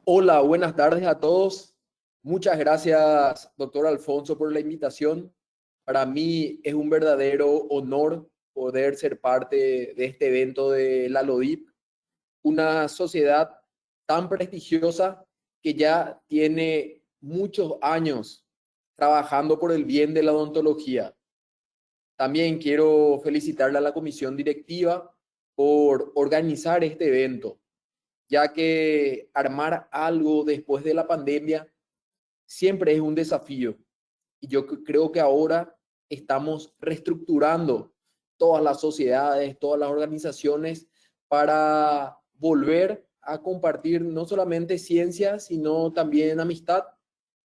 Hola, buenas tardes a todos. Muchas gracias, doctor Alfonso, por la invitación. Para mí es un verdadero honor poder ser parte de este evento de la LODIP, una sociedad tan prestigiosa que ya tiene muchos años trabajando por el bien de la odontología. También quiero felicitarle a la comisión directiva por organizar este evento, ya que armar algo después de la pandemia siempre es un desafío. Y yo creo que ahora estamos reestructurando todas las sociedades, todas las organizaciones para volver a compartir no solamente ciencia, sino también amistad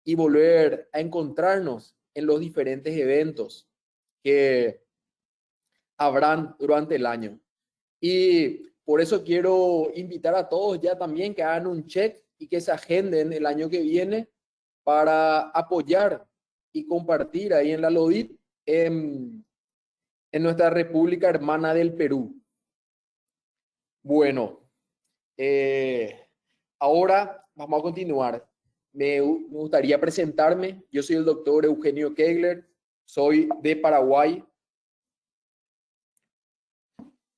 y volver a encontrarnos en los diferentes eventos que habrán durante el año. Y por eso quiero invitar a todos ya también que hagan un check y que se agenden el año que viene para apoyar y compartir ahí en la LODIT en nuestra República Hermana del Perú. Bueno, eh, ahora vamos a continuar. Me gustaría presentarme. Yo soy el doctor Eugenio Kegler, soy de Paraguay.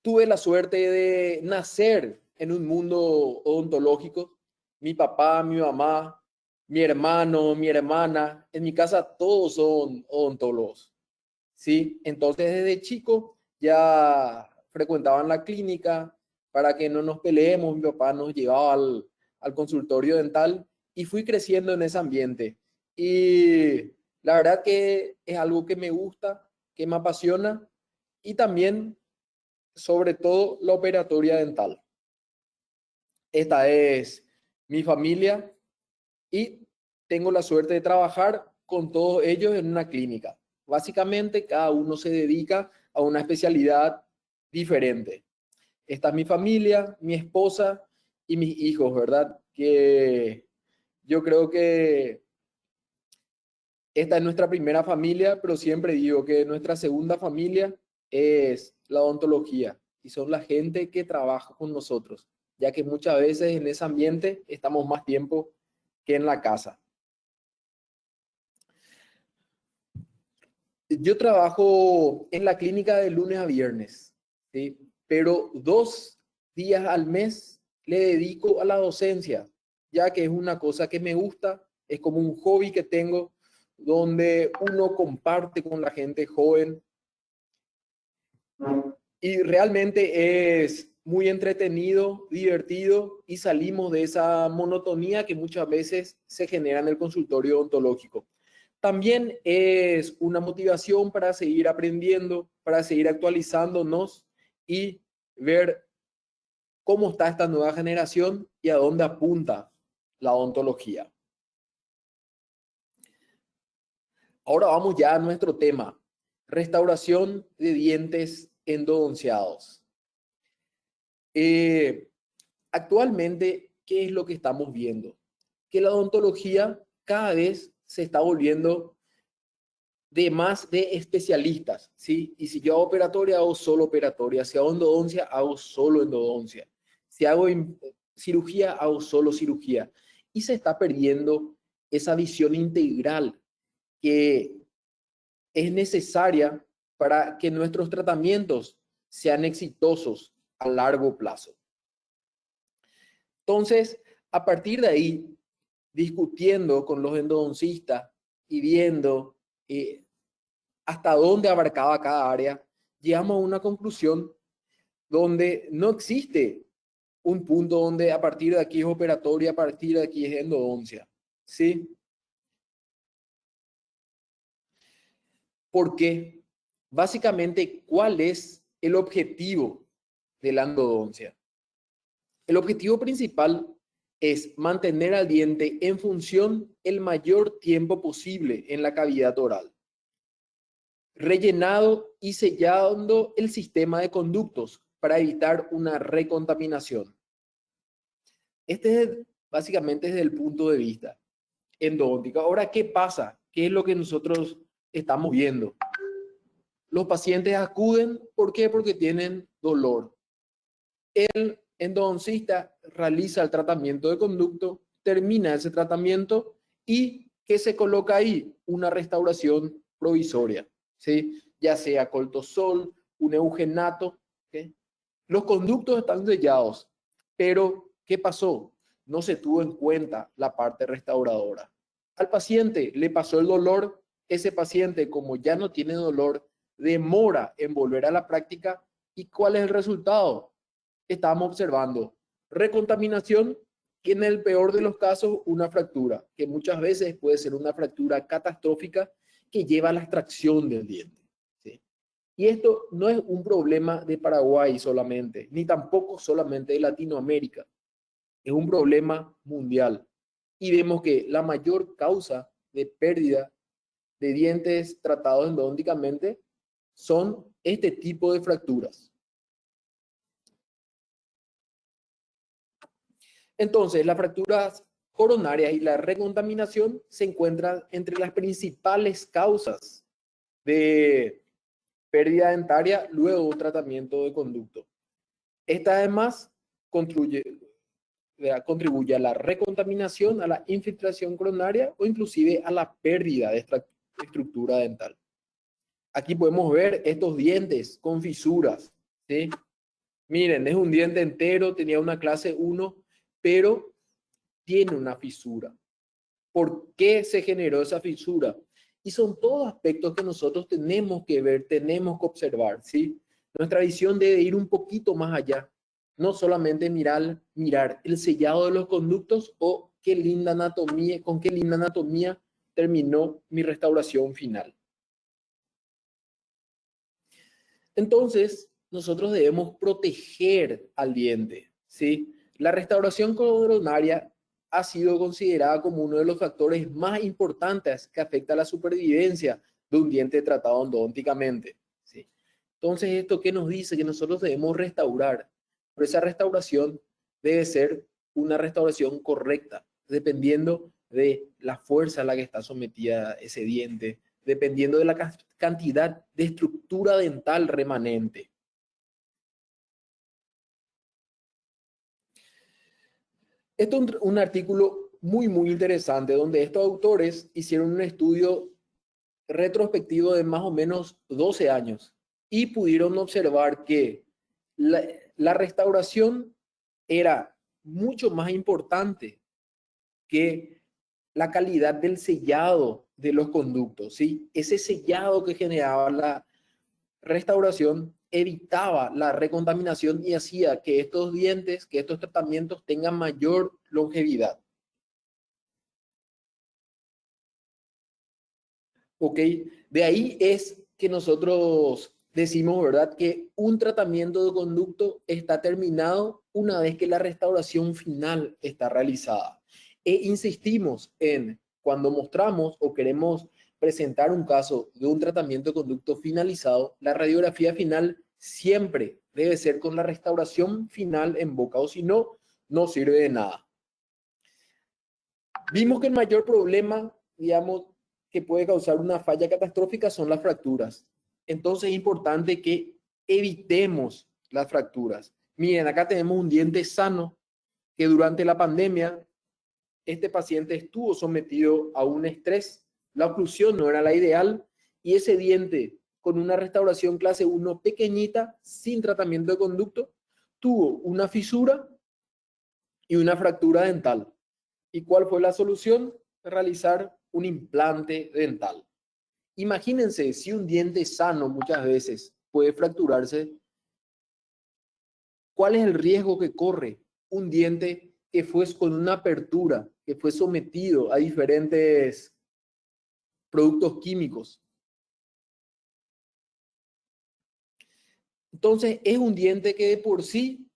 Tuve la suerte de nacer en un mundo odontológico. Mi papá, mi mamá, mi hermano, mi hermana, en mi casa todos son odontólogos, ¿sí? Entonces desde chico ya frecuentaban la clínica para que no nos peleemos. Mi papá nos llevaba al consultorio dental y fui creciendo en ese ambiente. Y la verdad que es algo que me gusta, que me apasiona y también sobre todo la operatoria dental. Esta es mi familia y tengo la suerte de trabajar con todos ellos en una clínica. Básicamente, cada uno se dedica a una especialidad diferente. Esta es mi familia, mi esposa y mis hijos, ¿verdad? Que yo creo que esta es nuestra primera familia, pero siempre digo que nuestra segunda familia es la odontología y son la gente que trabaja con nosotros, ya que muchas veces en ese ambiente estamos más tiempo que en la casa. Yo trabajo en la clínica de lunes a viernes, ¿sí? Pero 2 días al mes le dedico a la docencia, ya que es una cosa que me gusta, es como un hobby que tengo, donde uno comparte con la gente joven y realmente es muy entretenido, divertido y salimos de esa monotonía que muchas veces se genera en el consultorio odontológico. También es una motivación para seguir aprendiendo, para seguir actualizándonos y ver cómo está esta nueva generación y a dónde apunta la odontología. Ahora vamos ya a nuestro tema, restauración de dientes endodonciados. Eh, Actualmente, ¿qué es lo que estamos viendo? Que la odontología cada vez se está volviendo de más de especialistas, ¿sí? Y si yo hago operatoria, hago solo operatoria. Si hago endodoncia, hago solo endodoncia. Si hago cirugía, hago solo cirugía. Y se está perdiendo esa visión integral que es necesaria para que nuestros tratamientos sean exitosos a largo plazo. Entonces, a partir de ahí, discutiendo con los endodoncistas y viendo hasta dónde abarcaba cada área, llegamos a una conclusión donde no existe un punto donde a partir de aquí es operatoria, a partir de aquí es endodoncia. ¿Sí? Porque básicamente, ¿cuál es el objetivo de la endodoncia? El objetivo principal es mantener al diente en función el mayor tiempo posible en la cavidad oral, rellenado y sellando el sistema de conductos para evitar una recontaminación. Este es básicamente desde el punto de vista endodóntico. Ahora, ¿qué pasa? ¿Qué es lo que nosotros estamos viendo? Los pacientes acuden, ¿por qué? Porque tienen dolor. El endodoncista realiza el tratamiento de conducto termina ese tratamiento y ¿qué se coloca ahí? Una restauración provisoria, ¿sí? Ya sea coltosol, un eugenato, ¿ok? Los conductos están sellados, pero ¿qué pasó? No se tuvo en cuenta la parte restauradora. Al paciente le pasó el dolor, ese paciente, como ya no tiene dolor, demora en volver a la práctica. ¿Y cuál es el resultado? Estamos observando recontaminación y en el peor de los casos una fractura, que muchas veces puede ser una fractura catastrófica que lleva a la extracción del diente. ¿Sí? Y esto no es un problema de Paraguay solamente, ni tampoco solamente de Latinoamérica. Es un problema mundial. Y vemos que la mayor causa de pérdida de dientes tratados endodónticamente son este tipo de fracturas. Entonces, las fracturas coronarias y la recontaminación se encuentran entre las principales causas de pérdida dentaria luego de un tratamiento de conducto. Esta además contribuye a la recontaminación, a la infiltración coronaria o inclusive a la pérdida de estructura dental. Aquí podemos ver estos dientes con fisuras, ¿sí? Miren, es un diente entero, tenía una clase 1, pero tiene una fisura. ¿Por qué se generó esa fisura? Y son todos aspectos que nosotros tenemos que ver, tenemos que observar, ¿sí? Nuestra visión debe ir un poquito más allá. No solamente mirar el sellado de los conductos o qué linda anatomía, con qué linda anatomía terminó mi restauración final. Entonces, nosotros debemos proteger al diente, ¿sí? La restauración coronaria ha sido considerada como uno de los factores más importantes que afecta a la supervivencia de un diente tratado endodónticamente, ¿sí? Entonces, ¿esto qué nos dice? Que nosotros debemos restaurar, pero esa restauración debe ser una restauración correcta, dependiendo de la fuerza a la que está sometida ese diente, dependiendo de la cantidad de estructura dental remanente. Esto es un artículo muy interesante donde estos autores hicieron un estudio retrospectivo de más o menos 12 años y pudieron observar que la restauración era mucho más importante que la calidad del sellado de los conductos, ¿sí? Ese sellado que generaba la restauración evitaba la recontaminación y hacía que estos dientes, que estos tratamientos tengan mayor longevidad. ¿Ok? De ahí es que nosotros decimos, ¿verdad?, que un tratamiento de conducto está terminado una vez que la restauración final está realizada. E insistimos en cuando mostramos o queremos presentar un caso de un tratamiento de conducto finalizado, la radiografía final siempre debe ser con la restauración final en boca, o si no, no sirve de nada. Vimos que el mayor problema, digamos, que puede causar una falla catastrófica son las fracturas. Entonces es importante que evitemos las fracturas. Miren, acá tenemos un diente sano que durante la pandemia este paciente estuvo sometido a un estrés. La oclusión no era la ideal y ese diente con una restauración clase 1 pequeñita, sin tratamiento de conducto, tuvo una fisura y una fractura dental. ¿Y cuál fue la solución? Realizar un implante dental. Imagínense si un diente sano muchas veces puede fracturarse, ¿cuál es el riesgo que corre un diente que fue con una apertura, que fue sometido a diferentes productos químicos? Entonces es un diente que de por sí,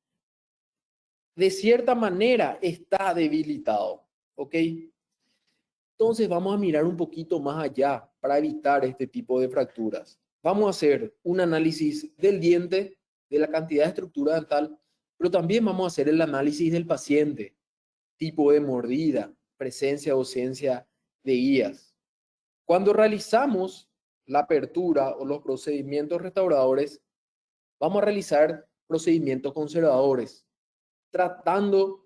de cierta manera, está debilitado, ¿ok? Entonces vamos a mirar un poquito más allá para evitar este tipo de fracturas. Vamos a hacer un análisis del diente, de la cantidad de estructura dental, pero también vamos a hacer el análisis del paciente, tipo de mordida, presencia o ausencia de guías. Cuando realizamos la apertura o los procedimientos restauradores, vamos a realizar procedimientos conservadores, tratando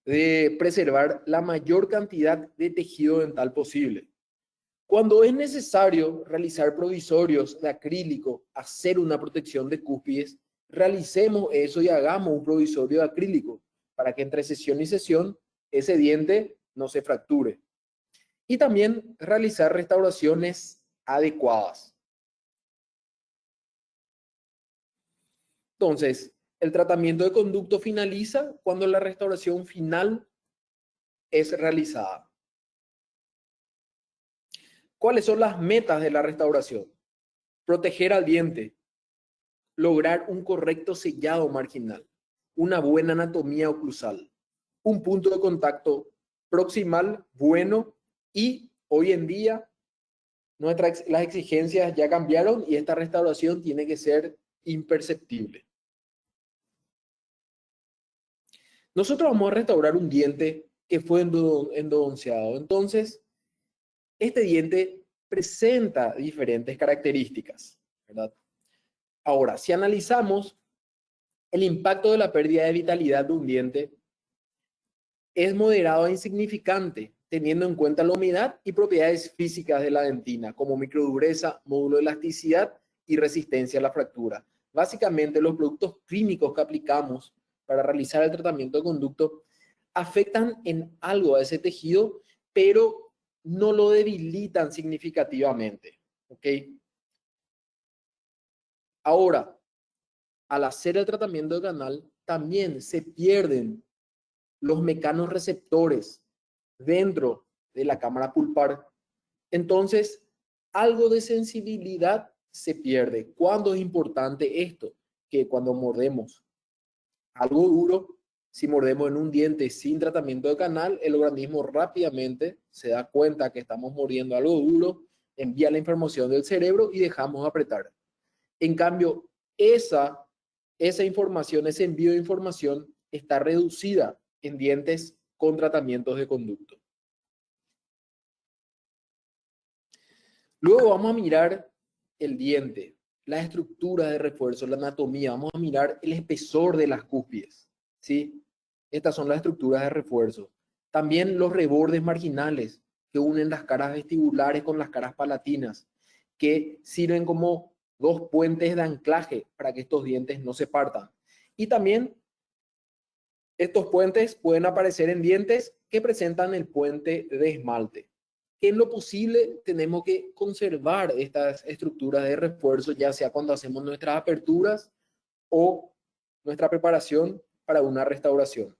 de preservar la mayor cantidad de tejido dental posible. Cuando es necesario realizar provisorios de acrílico, hacer una protección de cúspides, realicemos eso y hagamos un provisorio de acrílico para que entre sesión y sesión ese diente no se fracture. Y también realizar restauraciones adecuadas. Entonces, el tratamiento de conducto finaliza cuando la restauración final es realizada. ¿Cuáles son las metas de la restauración? Proteger al diente, lograr un correcto sellado marginal, una buena anatomía oclusal, un punto de contacto proximal bueno y hoy en día las exigencias ya cambiaron y esta restauración tiene que ser imperceptible. Nosotros vamos a restaurar un diente que fue endodonciado. Entonces, este diente presenta diferentes características, ¿verdad? Ahora, si analizamos el impacto de la pérdida de vitalidad de un diente, es moderado e insignificante, teniendo en cuenta la humedad y propiedades físicas de la dentina, como microdureza, módulo de elasticidad y resistencia a la fractura. Básicamente, los productos clínicos que aplicamos para realizar el tratamiento de conducto afectan en algo a ese tejido, pero no lo debilitan significativamente. ¿Ok? Ahora, al hacer el tratamiento de canal, también se pierden los mecanos receptores dentro de la cámara pulpar. Entonces, algo de sensibilidad se pierde. ¿Cuándo es importante esto? Que cuando mordemos algo duro, si mordemos en un diente sin tratamiento de canal, el organismo rápidamente se da cuenta que estamos mordiendo algo duro, envía la información del cerebro y dejamos apretar. En cambio, esa información, ese envío de información está reducida en dientes con tratamientos de conducto. Luego vamos a mirar el diente, la estructura de refuerzo, la anatomía, vamos a mirar el espesor de las cúspides, ¿sí? Estas son las estructuras de refuerzo. También los rebordes marginales que unen las caras vestibulares con las caras palatinas, que sirven como dos puentes de anclaje para que estos dientes no se partan. Y también estos puentes pueden aparecer en dientes que presentan el puente de esmalte. En lo posible tenemos que conservar estas estructuras de refuerzo, ya sea cuando hacemos nuestras aperturas o nuestra preparación para una restauración.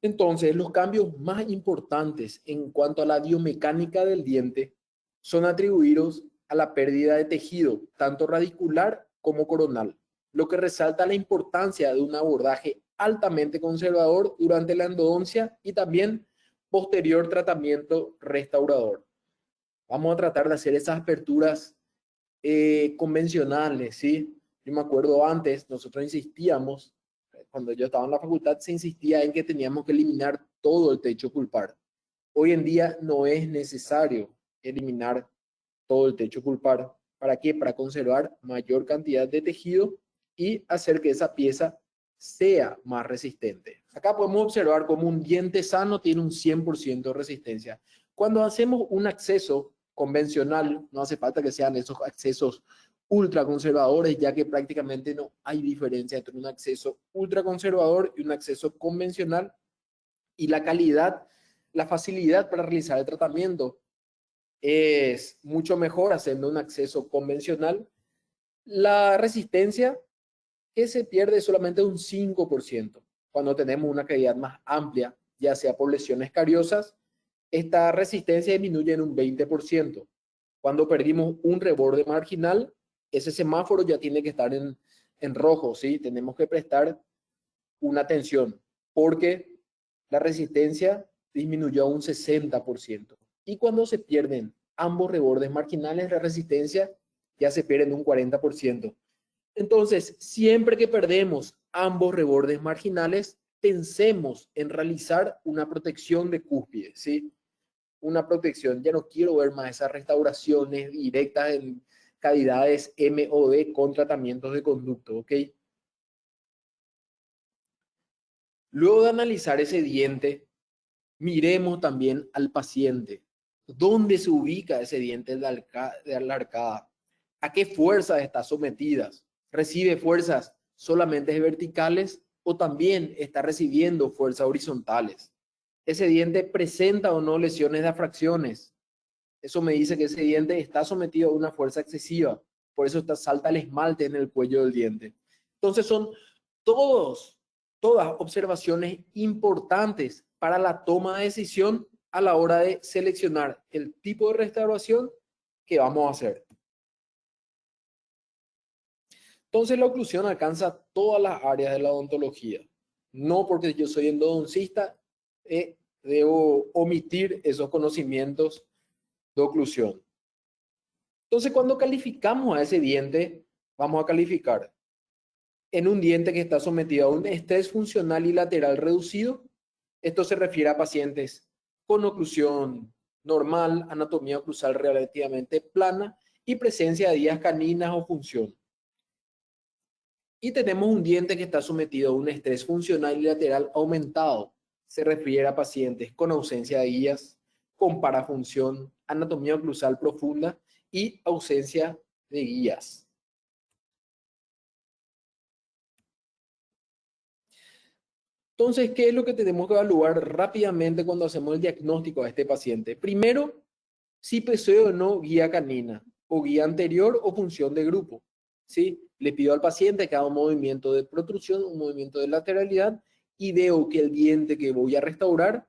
Entonces, los cambios más importantes en cuanto a la biomecánica del diente son atribuidos a la pérdida de tejido, tanto radicular como coronal, lo que resalta la importancia de un abordaje altamente conservador durante la endodoncia y también posterior tratamiento restaurador. Vamos a tratar de hacer esas aperturas convencionales, ¿sí? Yo me acuerdo antes, nosotros insistíamos, cuando yo estaba en la facultad, se insistía en que teníamos que eliminar todo el techo pulpar. Hoy en día no es necesario eliminar todo el techo pulpar. ¿Para qué? Para conservar mayor cantidad de tejido y hacer que esa pieza sea más resistente. Acá podemos observar cómo un diente sano tiene un 100% de resistencia. Cuando hacemos un acceso convencional, no hace falta que sean esos accesos ultra conservadores, ya que prácticamente no hay diferencia entre un acceso ultra conservador y un acceso convencional, y la calidad, la facilidad para realizar el tratamiento es mucho mejor haciendo un acceso convencional. La resistencia que se pierde es solamente un 5%. Cuando tenemos una cavidad más amplia, ya sea por lesiones cariosas, esta resistencia disminuye en un 20%. Cuando perdimos un reborde marginal, ese semáforo ya tiene que estar en rojo, ¿sí? Tenemos que prestar una atención porque la resistencia disminuyó a un 60%. Y cuando se pierden ambos rebordes marginales, la resistencia ya se pierde en un 40%. Entonces, siempre que perdemos ambos rebordes marginales, pensemos en realizar una protección de cúspide, ¿sí? Una protección. Ya no quiero ver más esas restauraciones directas en cavidades MOD con tratamientos de conducto, ¿ok? Luego de analizar ese diente, miremos también al paciente. ¿Dónde se ubica ese diente de la arcada? ¿A qué fuerzas está sometida? ¿Recibe fuerzas solamente verticales o también está recibiendo fuerzas horizontales? ¿Ese diente presenta o no lesiones de afracciones? Eso me dice que ese diente está sometido a una fuerza excesiva. Por eso salta el esmalte en el cuello del diente. Entonces son todos, todas observaciones importantes para la toma de decisión a la hora de seleccionar el tipo de restauración que vamos a hacer. Entonces la oclusión alcanza todas las áreas de la odontología. No porque yo soy endodoncista, debo omitir esos conocimientos de oclusión. Entonces, cuando calificamos a ese diente, vamos a calificar en un diente que está sometido a un estrés funcional y lateral reducido. Esto se refiere a pacientes con oclusión normal, anatomía oclusal relativamente plana y presencia de vías caninas o función. Y tenemos un diente que está sometido a un estrés funcional y lateral aumentado. Se refiere a pacientes con ausencia de guías, con parafunción, anatomía oclusal profunda y ausencia de guías. Entonces, ¿qué es lo que tenemos que evaluar rápidamente cuando hacemos el diagnóstico a este paciente? Primero, si posee o no guía canina, o guía anterior o función de grupo. ¿Sí? Le pido al paciente que haga un movimiento de protrusión, un movimiento de lateralidad, y veo que el diente que voy a restaurar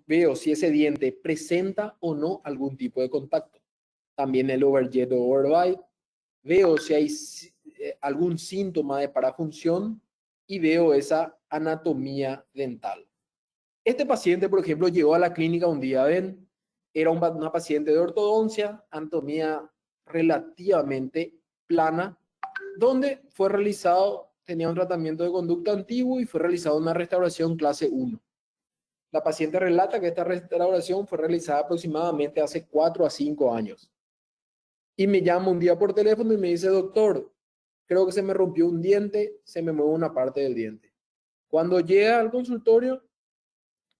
veo si ese diente presenta o no algún tipo de contacto. También el overjet o overbite. Veo si hay algún síntoma de parafunción y veo esa anatomía dental. Este paciente, por ejemplo, llegó a la clínica un día, ven, era una paciente de ortodoncia, anatomía relativamente plana, donde fue realizado, tenía un tratamiento de conducto antiguo y fue realizada una restauración clase 1. La paciente relata que esta restauración fue realizada aproximadamente hace 4 a 5 años. Y me llama un día por teléfono y me dice, doctor, creo que se me rompió un diente, se me mueve una parte del diente. Cuando llega al consultorio,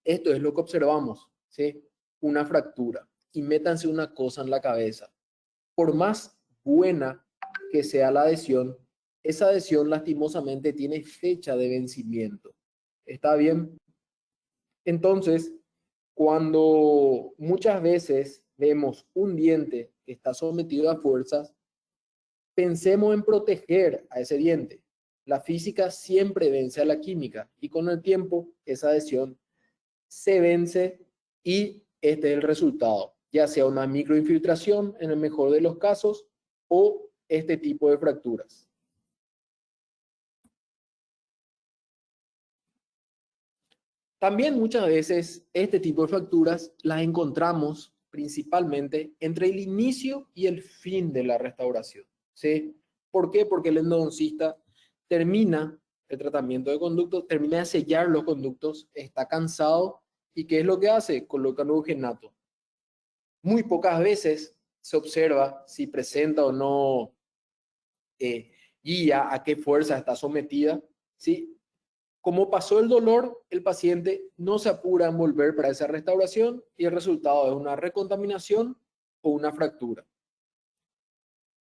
esto es lo que observamos, ¿sí? Una fractura. Y métanse una cosa en la cabeza. Por más buena que sea la adhesión, esa adhesión lastimosamente tiene fecha de vencimiento. ¿Está bien? Entonces, cuando muchas veces vemos un diente que está sometido a fuerzas, pensemos en proteger a ese diente. La física siempre vence a la química y con el tiempo esa adhesión se vence y este es el resultado, ya sea una microinfiltración en el mejor de los casos o este tipo de fracturas. También muchas veces este tipo de fracturas las encontramos principalmente entre el inicio y el fin de la restauración. ¿Sí? ¿Por qué? Porque el endodoncista termina el tratamiento de conductos, termina de sellar los conductos, está cansado y ¿qué es lo que hace? Coloca nuevogenato. Muy pocas veces se observa si presenta o no guía, a qué fuerza está sometida. ¿Sí? Como pasó el dolor, el paciente no se apura en volver para esa restauración y el resultado es una recontaminación o una fractura.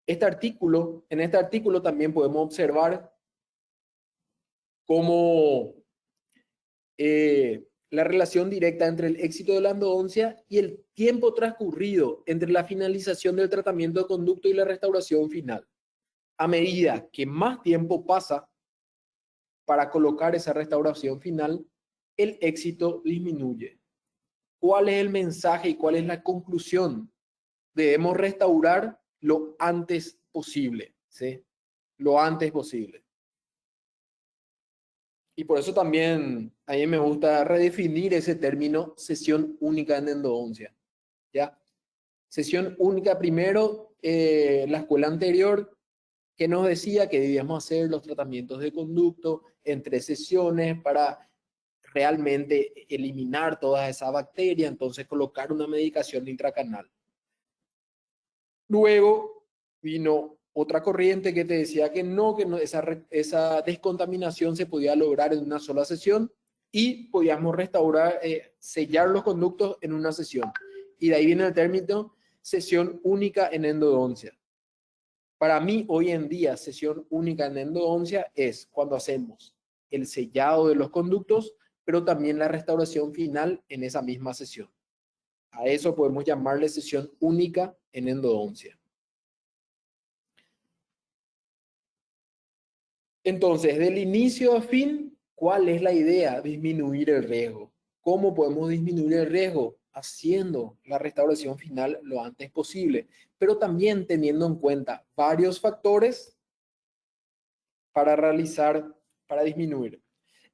En este artículo también podemos observar cómo la relación directa entre el éxito de la endodoncia y el tiempo transcurrido entre la finalización del tratamiento de conducto y la restauración final. A medida que más tiempo pasa para colocar esa restauración final, el éxito disminuye. ¿Cuál es el mensaje y cuál es la conclusión? Debemos restaurar lo antes posible, ¿sí? Lo antes posible. Y por eso también a mí me gusta redefinir ese término sesión única en endodoncia, ¿ya? Sesión única primero, la escuela anterior que nos decía que debíamos hacer los tratamientos de conducto en 3 sesiones para realmente eliminar toda esa bacteria, entonces colocar una medicación intracanal. Luego vino otra corriente que te decía que no, esa descontaminación se podía lograr en una sola sesión y podíamos restaurar, sellar los conductos en una sesión. Y de ahí viene el término sesión única en endodoncia. Para mí, hoy en día, sesión única en endodoncia es cuando hacemos el sellado de los conductos, pero también la restauración final en esa misma sesión. A eso podemos llamarle sesión única en endodoncia. Entonces, del inicio a fin, ¿cuál es la idea? Disminuir el riesgo. ¿Cómo podemos disminuir el riesgo? Haciendo la restauración final lo antes posible, pero también teniendo en cuenta varios factores para para disminuir.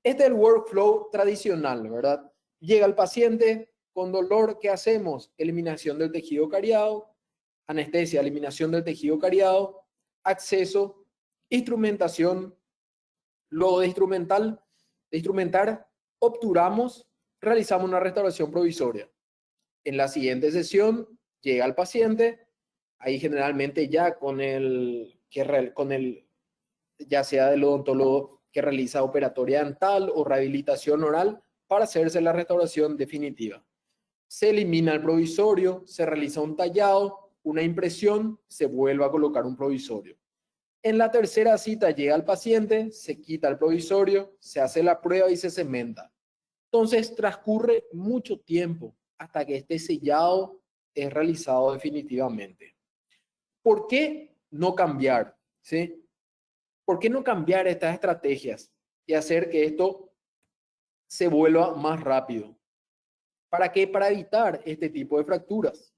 Este es el workflow tradicional, ¿verdad? Llega el paciente con dolor, ¿qué hacemos? Eliminación del tejido cariado, anestesia, eliminación del tejido cariado, acceso, instrumentación, luego de instrumentar, obturamos, realizamos una restauración provisoria. En la siguiente sesión llega el paciente, ahí generalmente ya con ya sea del odontólogo que realiza operatoria dental o rehabilitación oral para hacerse la restauración definitiva. Se elimina el provisorio, se realiza un tallado, una impresión, se vuelve a colocar un provisorio. En la tercera cita llega el paciente, se quita el provisorio, se hace la prueba y se cementa. Entonces transcurre mucho tiempo hasta que este sellado es realizado definitivamente. ¿Por qué no cambiar? ¿Sí? ¿Por qué no cambiar estas estrategias y hacer que esto se vuelva más rápido? ¿Para qué? Para evitar este tipo de fracturas.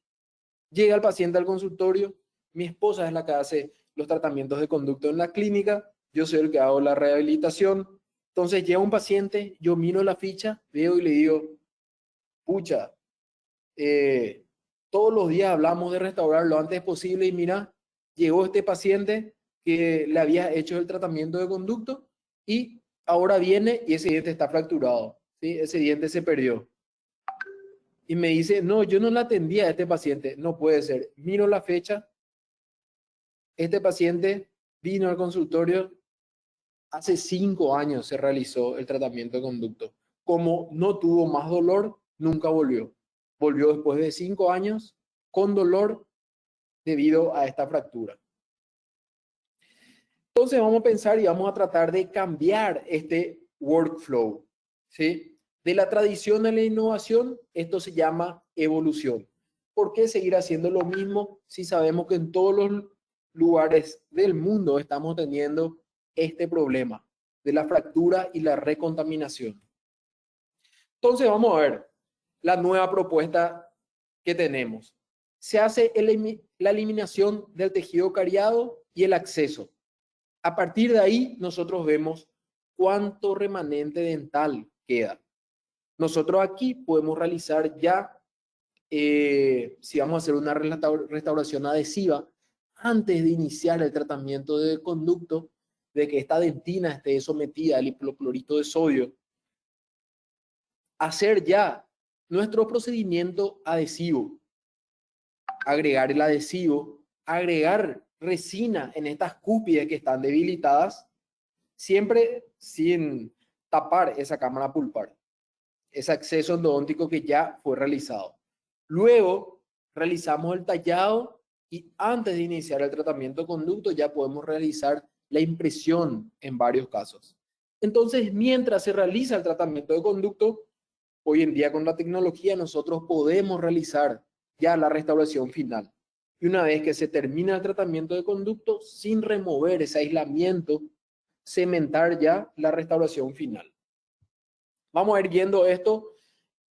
Llega el paciente al consultorio, mi esposa es la que hace los tratamientos de conducto en la clínica, yo soy el que hago la rehabilitación. Entonces llega un paciente, yo miro la ficha, veo y le digo, pucha, todos los días hablamos de restaurar lo antes posible y mira, llegó este paciente que le había hecho el tratamiento de conducto y ahora viene y ese diente está fracturado, ¿sí? Ese diente se perdió. Y me dice, no, yo no la atendía a este paciente, no puede ser. Miro la fecha, este paciente vino al consultorio, hace 5 años se realizó el tratamiento de conducto. Como no tuvo más dolor, nunca volvió. Volvió después de 5 años con dolor debido a esta fractura. Entonces vamos a pensar y vamos a tratar de cambiar este workflow, ¿sí? De la tradición a la innovación, esto se llama evolución. ¿Por qué seguir haciendo lo mismo si sabemos que en todos los lugares del mundo estamos teniendo este problema de la fractura y la recontaminación? Entonces vamos a ver la nueva propuesta que tenemos. Se hace la eliminación del tejido cariado y el acceso. A partir de ahí, nosotros vemos cuánto remanente dental queda. Nosotros aquí podemos realizar ya, si vamos a hacer una restauración adhesiva, antes de iniciar el tratamiento de conducto, de que esta dentina esté sometida al hipoclorito de sodio, hacer ya nuestro procedimiento adhesivo, agregar el adhesivo, agregar resina en estas cúspides que están debilitadas, siempre sin tapar esa cámara pulpar, ese acceso endodóntico que ya fue realizado. Luego realizamos el tallado y antes de iniciar el tratamiento de conducto ya podemos realizar la impresión en varios casos. Entonces, mientras se realiza el tratamiento de conducto, hoy en día con la tecnología nosotros podemos realizar ya la restauración final. Y una vez que se termina el tratamiento de conducto, sin remover ese aislamiento, cementar ya la restauración final. Vamos a ir viendo esto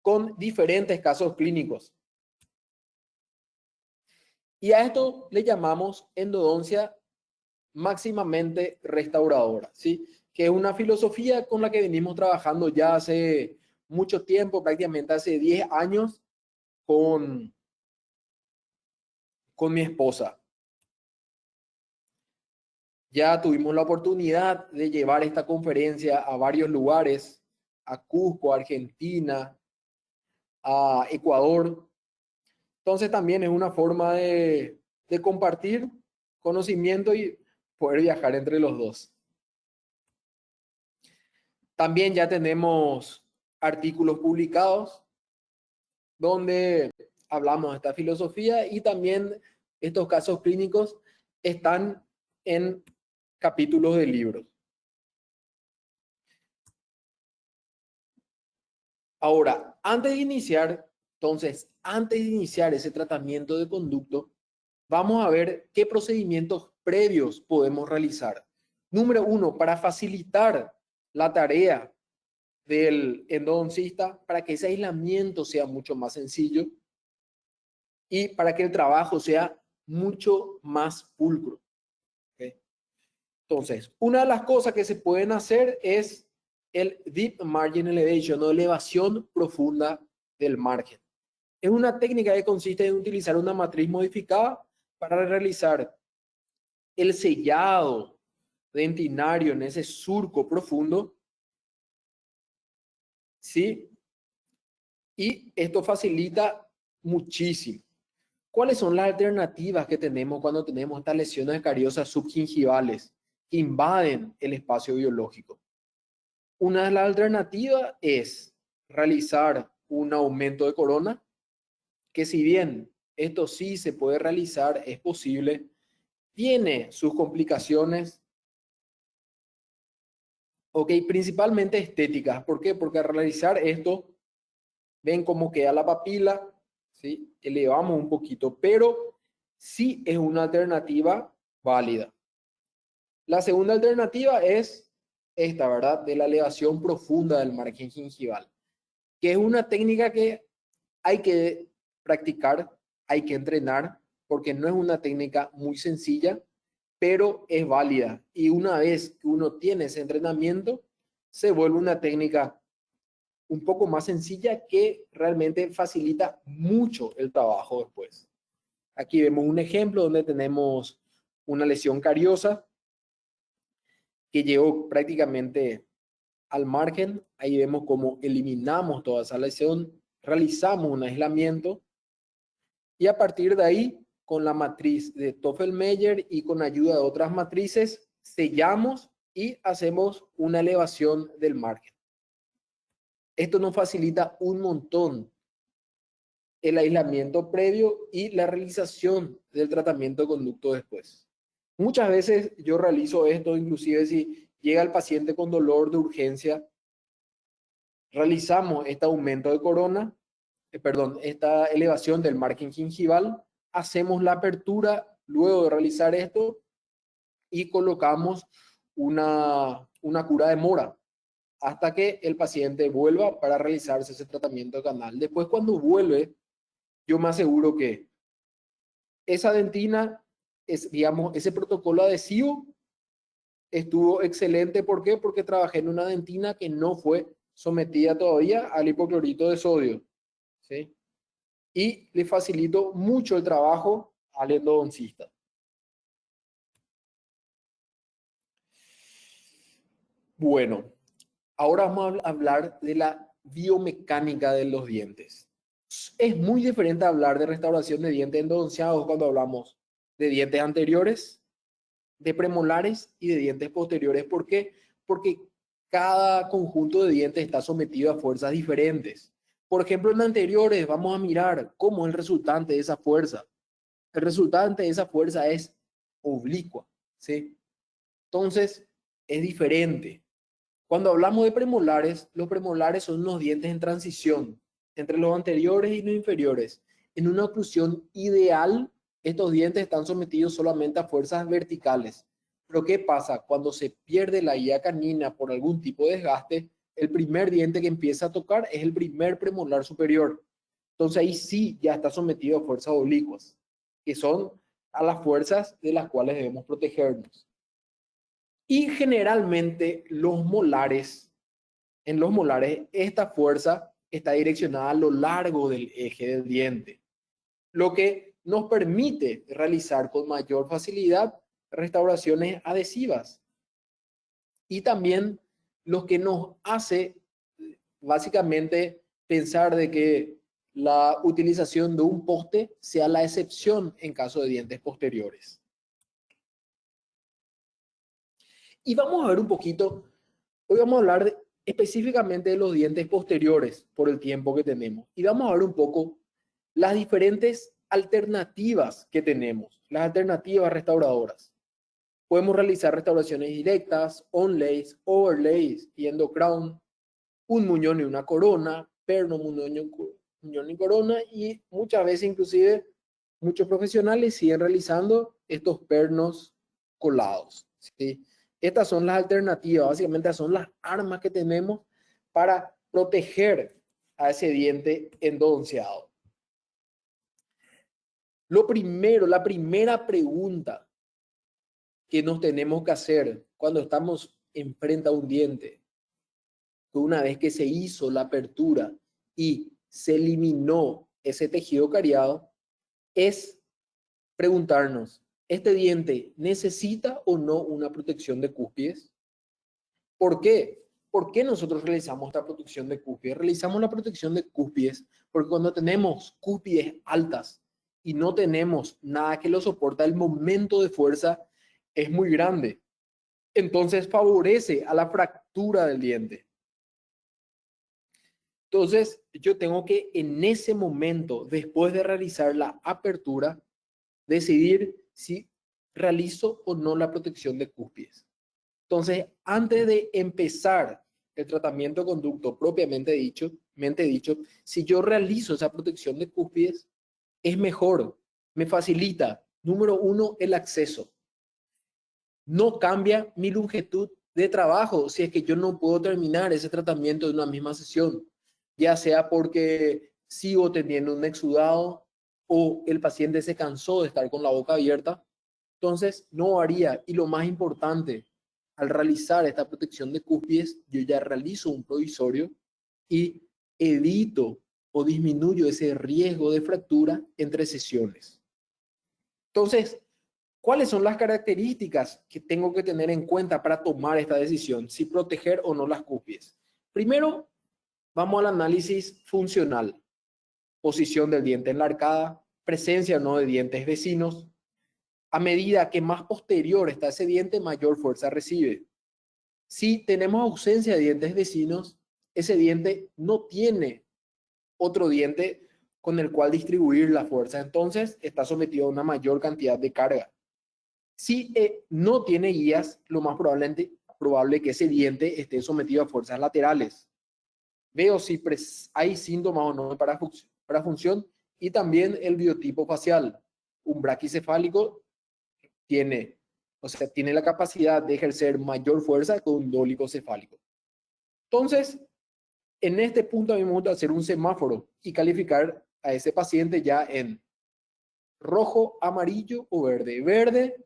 con diferentes casos clínicos. Y a esto le llamamos endodoncia máximamente restauradora, ¿sí? Que es una filosofía con la que venimos trabajando ya hace mucho tiempo, prácticamente hace 10 años, con mi esposa. Ya tuvimos la oportunidad de llevar esta conferencia a varios lugares, a Cusco, Argentina, a Ecuador. Entonces también es una forma de compartir conocimiento y poder viajar entre los dos. También ya tenemos artículos publicados donde hablamos de esta filosofía y también estos casos clínicos están en capítulos de libros. Ahora, antes de iniciar, antes de iniciar ese tratamiento de conducto, vamos a ver qué procedimientos previos podemos realizar. Número uno, para facilitar la tarea del endodoncista, para que ese aislamiento sea mucho más sencillo y para que el trabajo sea mucho más pulcro. ¿Okay? Entonces, una de las cosas que se pueden hacer es el Deep Margin Elevation o elevación profunda del margen. Es una técnica que consiste en utilizar una matriz modificada para realizar el sellado dentinario en ese surco profundo, ¿sí? Y esto facilita muchísimo. ¿Cuáles son las alternativas que tenemos cuando tenemos estas lesiones cariosas subgingivales que invaden el espacio biológico? Una de las alternativas es realizar un aumento de corona, que si bien esto sí se puede realizar, es posible, tiene sus complicaciones, ok, principalmente estéticas. ¿Por qué? Porque al realizar esto, ven cómo queda la papila, ¿sí? Elevamos un poquito, pero sí es una alternativa válida. La segunda alternativa es esta, ¿verdad? De la elevación profunda del margen gingival, que es una técnica que hay que practicar, hay que entrenar, porque no es una técnica muy sencilla, pero es válida. Y una vez que uno tiene ese entrenamiento, se vuelve una técnica un poco más sencilla que realmente facilita mucho el trabajo después. Aquí vemos un ejemplo donde tenemos una lesión cariosa que llegó prácticamente al margen. Ahí vemos cómo eliminamos toda esa lesión, realizamos un aislamiento y a partir de ahí, con la matriz de Toffel-Meyer y con ayuda de otras matrices, sellamos y hacemos una elevación del margen. Esto nos facilita un montón el aislamiento previo y la realización del tratamiento de conducto después. Muchas veces yo realizo esto, inclusive si llega el paciente con dolor de urgencia, realizamos este aumento de corona, esta elevación del margen gingival, hacemos la apertura luego de realizar esto y colocamos una cura de mora hasta que el paciente vuelva para realizarse ese tratamiento de canal. Después, cuando vuelve, yo me aseguro que esa dentina, digamos, ese protocolo adhesivo estuvo excelente. ¿Por qué? Porque trabajé en una dentina que no fue sometida todavía al hipoclorito de sodio, ¿sí? Y le facilitó mucho el trabajo al endodoncista. Bueno, ahora vamos a hablar de la biomecánica de los dientes. Es muy diferente hablar de restauración de dientes endodonciados cuando hablamos de dientes anteriores, de premolares y de dientes posteriores. ¿Por qué? Porque cada conjunto de dientes está sometido a fuerzas diferentes. Por ejemplo, en anteriores vamos a mirar cómo es el resultante de esa fuerza. El resultante de esa fuerza es oblicua, ¿sí? Entonces, es diferente. Cuando hablamos de premolares, los premolares son unos dientes en transición entre los anteriores y los inferiores. En una oclusión ideal, estos dientes están sometidos solamente a fuerzas verticales. Pero ¿qué pasa? Cuando se pierde la guía canina por algún tipo de desgaste, el primer diente que empieza a tocar es el primer premolar superior. Entonces ahí sí ya está sometido a fuerzas oblicuas, que son a las fuerzas de las cuales debemos protegernos. Y generalmente en los molares, esta fuerza está direccionada a lo largo del eje del diente, lo que nos permite realizar con mayor facilidad restauraciones adhesivas. Y también lo que nos hace básicamente pensar de que la utilización de un poste sea la excepción en caso de dientes posteriores. Y vamos a ver un poquito, hoy vamos a hablar específicamente de los dientes posteriores por el tiempo que tenemos. Y vamos a ver un poco las diferentes alternativas que tenemos, las alternativas restauradoras. Podemos realizar restauraciones directas, onlays, overlays y endocrown, un muñón y una corona, perno, muñón y corona, y muchas veces inclusive muchos profesionales siguen realizando estos pernos colados, ¿sí? Estas son las alternativas, básicamente son las armas que tenemos para proteger a ese diente endodonceado. Lo primero, la primera pregunta que nos tenemos que hacer cuando estamos enfrente a un diente, que una vez que se hizo la apertura y se eliminó ese tejido cariado, es preguntarnos, ¿este diente necesita o no una protección de cúspides? ¿Por qué? ¿Por qué nosotros realizamos esta protección de cúspides? Realizamos la protección de cúspides porque cuando tenemos cúspides altas y no tenemos nada que lo soporta, el momento de fuerza es muy grande. Entonces favorece a la fractura del diente. Entonces yo tengo que en ese momento, después de realizar la apertura, decidir si realizo o no la protección de cúspides. Entonces, antes de empezar el tratamiento de conducto propiamente dicho, si yo realizo esa protección de cúspides, es mejor, me facilita, número uno, el acceso. No cambia mi longitud de trabajo si es que yo no puedo terminar ese tratamiento de una misma sesión, ya sea porque sigo teniendo un exudado o el paciente se cansó de estar con la boca abierta. Entonces, no haría. Y lo más importante, al realizar esta protección de cúspides, yo ya realizo un provisorio y evito o disminuyo ese riesgo de fractura entre sesiones. Entonces, ¿cuáles son las características que tengo que tener en cuenta para tomar esta decisión, si proteger o no las cúspides? Primero, vamos al análisis funcional. Posición del diente en la arcada, presencia o no de dientes vecinos. A medida que más posterior está ese diente, mayor fuerza recibe. Si tenemos ausencia de dientes vecinos, ese diente no tiene otro diente con el cual distribuir la fuerza, entonces está sometido a una mayor cantidad de carga. Si no tiene guías, lo más probable que ese diente esté sometido a fuerzas laterales. Veo si hay síntomas o no para función y también el biotipo facial. Un braquicefálico tiene la capacidad de ejercer mayor fuerza que un dólico cefálico. Entonces, en este punto a mí me gusta hacer un semáforo y calificar a ese paciente ya en rojo, amarillo o verde. Verde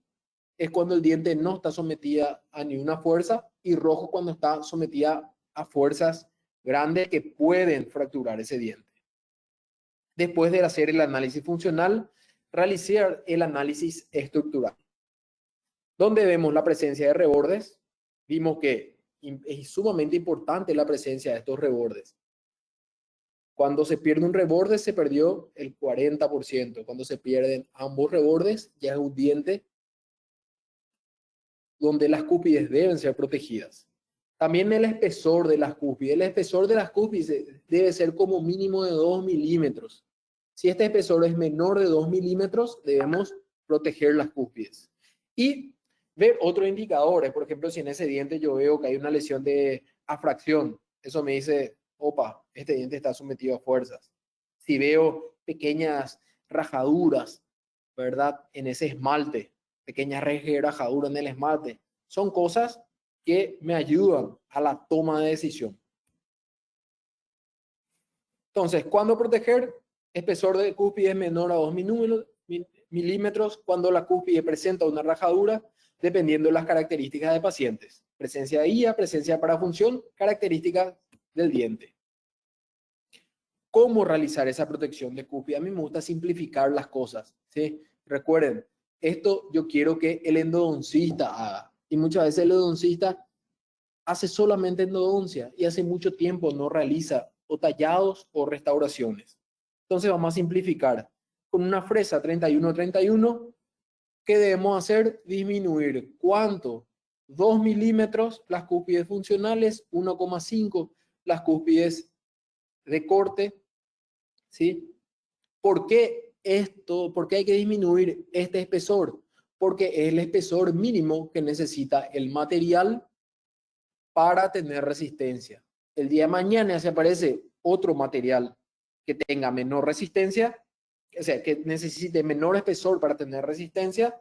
es cuando el diente no está sometida a ninguna fuerza y rojo cuando está sometida a fuerzas grandes que pueden fracturar ese diente. Después de hacer el análisis funcional, realizar el análisis estructural, donde vemos la presencia de rebordes. Vimos que es sumamente importante la presencia de estos rebordes. Cuando se pierde un reborde, se perdió el 40%. Cuando se pierden ambos rebordes, ya es un diente donde las cúspides deben ser protegidas. También el espesor de las cúspides. El espesor de las cúspides debe ser como mínimo de 2 milímetros. Si este espesor es menor de 2 milímetros, debemos proteger las cúspides. Y ver otros indicadores. Por ejemplo, si en ese diente yo veo que hay una lesión de afracción, eso me dice, opa, este diente está sometido a fuerzas. Si veo pequeñas rajaduras, ¿verdad? En ese esmalte, pequeñas rajaduras en el esmalte, son cosas que me ayudan a la toma de decisión. Entonces, ¿cuándo proteger? Espesor de cúspide menor a 2 milímetros cuando la cúspide presenta una rajadura, dependiendo de las características de pacientes. Presencia de guía, presencia para función, características del diente. ¿Cómo realizar esa protección de cúspide? A mí me gusta simplificar las cosas, ¿sí? Recuerden, esto yo quiero que el endodoncista haga. Y muchas veces el endodoncista hace solamente endodoncia y hace mucho tiempo no realiza o tallados o restauraciones. Entonces vamos a simplificar. Con una fresa 31-31, ¿qué debemos hacer? Disminuir. ¿Cuánto? 2 milímetros las cúspides funcionales, 1,5 las cúspides de corte, ¿sí? ¿Por qué esto? ¿Por qué hay que disminuir este espesor? Porque es el espesor mínimo que necesita el material para tener resistencia. El día de mañana se aparece otro material que tenga menor resistencia, o sea, que necesite menor espesor para tener resistencia,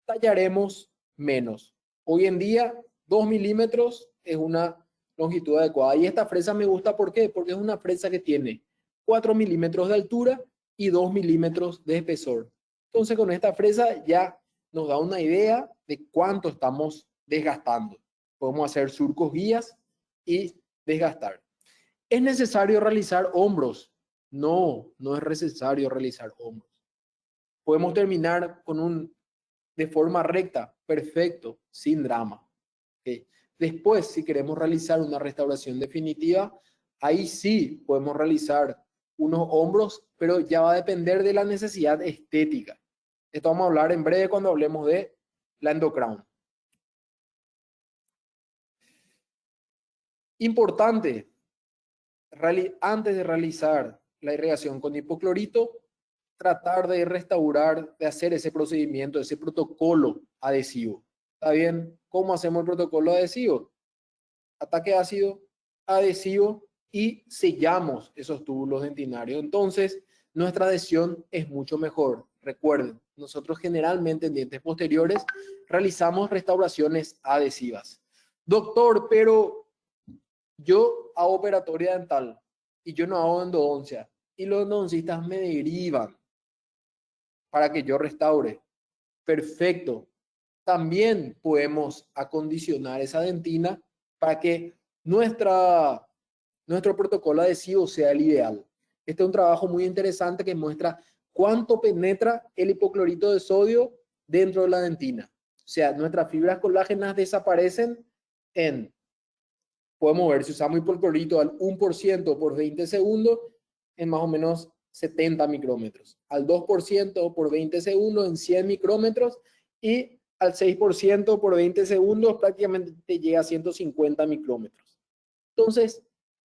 tallaremos menos. Hoy en día, 2 milímetros es una longitud adecuada. Y esta fresa me gusta, ¿por qué? Porque es una fresa que tiene 4 milímetros de altura y 2 milímetros de espesor. Entonces, con esta fresa ya nos da una idea de cuánto estamos desgastando. Podemos hacer surcos guías y desgastar. ¿Es necesario realizar hombros? No, no es necesario realizar hombros. Podemos terminar de forma recta, perfecto, sin drama. ¿Okay? Después, si queremos realizar una restauración definitiva, ahí sí podemos realizar unos hombros, pero ya va a depender de la necesidad estética. Esto vamos a hablar en breve cuando hablemos de la endocrown. Importante, antes de realizar la irrigación con hipoclorito, tratar de restaurar, de hacer ese procedimiento, ese protocolo adhesivo. ¿Está bien? ¿Cómo hacemos el protocolo adhesivo? Ataque ácido, adhesivo y sellamos esos túbulos dentinarios. Entonces, nuestra adhesión es mucho mejor. Recuerden, nosotros generalmente en dientes posteriores realizamos restauraciones adhesivas. Doctor, pero yo hago operatoria dental y yo no hago endodoncia y los endodoncistas me derivan para que yo restaure. Perfecto. También podemos acondicionar esa dentina para que nuestro protocolo adhesivo sea el ideal. Este es un trabajo muy interesante que muestra cuánto penetra el hipoclorito de sodio dentro de la dentina. O sea, nuestras fibras colágenas desaparecen podemos ver si usamos hipoclorito al 1% por 20 segundos en más o menos 70 micrómetros, al 2% por 20 segundos en 100 micrómetros y al 6% por 20 segundos prácticamente te llega a 150 micrómetros. Entonces,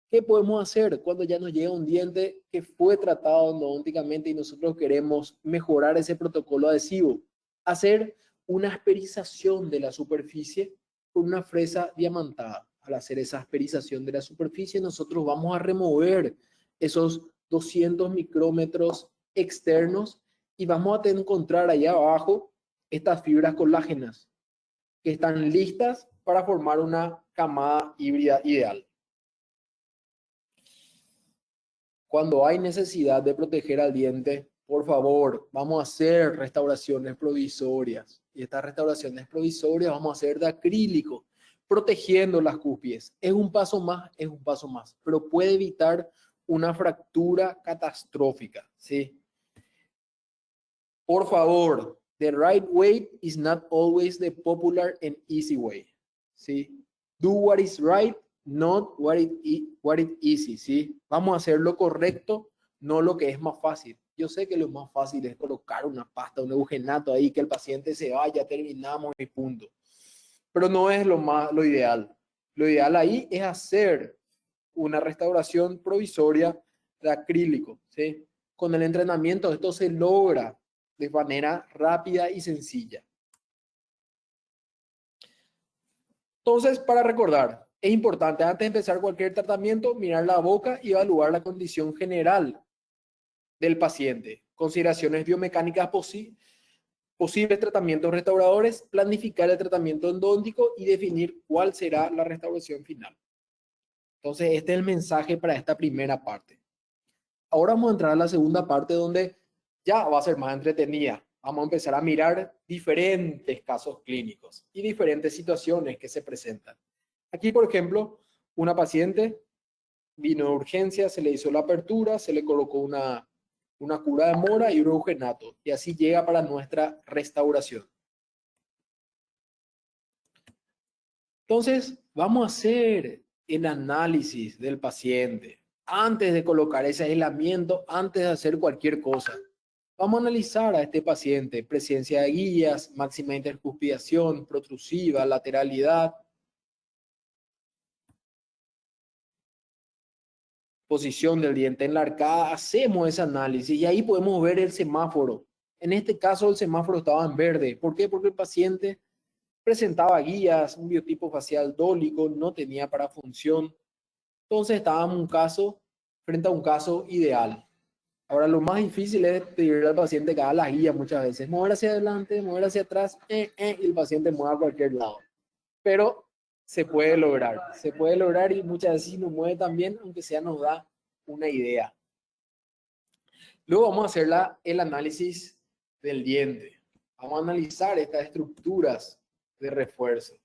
¿qué podemos hacer cuando ya nos llega un diente que fue tratado endodónticamente y nosotros queremos mejorar ese protocolo adhesivo? Hacer una asperización de la superficie con una fresa diamantada. Al hacer esa asperización de la superficie, nosotros vamos a remover esos 200 micrómetros externos y vamos a encontrar allá abajo estas fibras colágenas que están listas para formar una camada híbrida ideal. Cuando hay necesidad de proteger al diente, por favor, vamos a hacer restauraciones provisorias. Y estas restauraciones provisorias vamos a hacer de acrílico, protegiendo las cúspides. Es un paso más, es un paso más, pero puede evitar una fractura catastrófica, ¿sí? Por favor, the right way is not always the popular and easy way, ¿sí? Do what is right, not what it easy, ¿sí? Vamos a hacer lo correcto, no lo que es más fácil. Yo sé que lo más fácil es colocar una pasta, un eugenato ahí, que el paciente se vaya, terminamos y punto. Pero no es lo ideal. Lo ideal ahí es hacer una restauración provisoria de acrílico, ¿sí? Con el entrenamiento esto se logra de manera rápida y sencilla. Entonces, para recordar, es importante antes de empezar cualquier tratamiento, mirar la boca y evaluar la condición general del paciente. Consideraciones biomecánicas posibles tratamientos restauradores, planificar el tratamiento endodóntico y definir cuál será la restauración final. Entonces, este es el mensaje para esta primera parte. Ahora vamos a entrar a la segunda parte donde ya va a ser más entretenida. Vamos a empezar a mirar diferentes casos clínicos y diferentes situaciones que se presentan. Aquí, por ejemplo, una paciente vino de urgencia, se le hizo la apertura, se le colocó una cura de mora y un eugenato. Y así llega para nuestra restauración. Entonces, vamos a hacer el análisis del paciente antes de colocar ese aislamiento, antes de hacer cualquier cosa. Vamos a analizar a este paciente: presencia de guías, máxima intercuspidación, protrusiva, lateralidad, posición del diente en la arcada. Hacemos ese análisis y ahí podemos ver el semáforo. En este caso el semáforo estaba en verde. ¿Por qué? Porque el paciente presentaba guías, un biotipo facial dólico, no tenía parafunción. Entonces estábamos en un caso, frente a un caso ideal. Ahora lo más difícil es pedirle al paciente que haga las guías muchas veces. Mover hacia adelante, mover hacia atrás, y el paciente mueve a cualquier lado. Pero se puede lograr y muchas veces si nos mueve también, aunque sea nos da una idea. Luego vamos a hacer el análisis del diente. Vamos a analizar estas estructuras de refuerzo.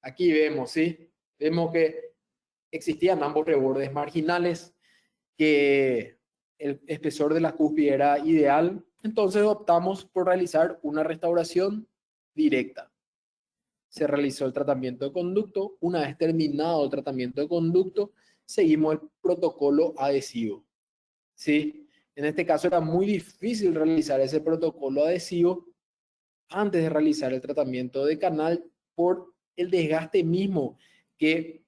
Aquí vemos, ¿sí? Vemos que existían ambos rebordes marginales, que el espesor de la cúspide era ideal, entonces optamos por realizar una restauración directa. Se realizó el tratamiento de conducto. Una vez terminado el tratamiento de conducto, seguimos el protocolo adhesivo. ¿Sí? En este caso era muy difícil realizar ese protocolo adhesivo antes de realizar el tratamiento de canal por el desgaste mismo que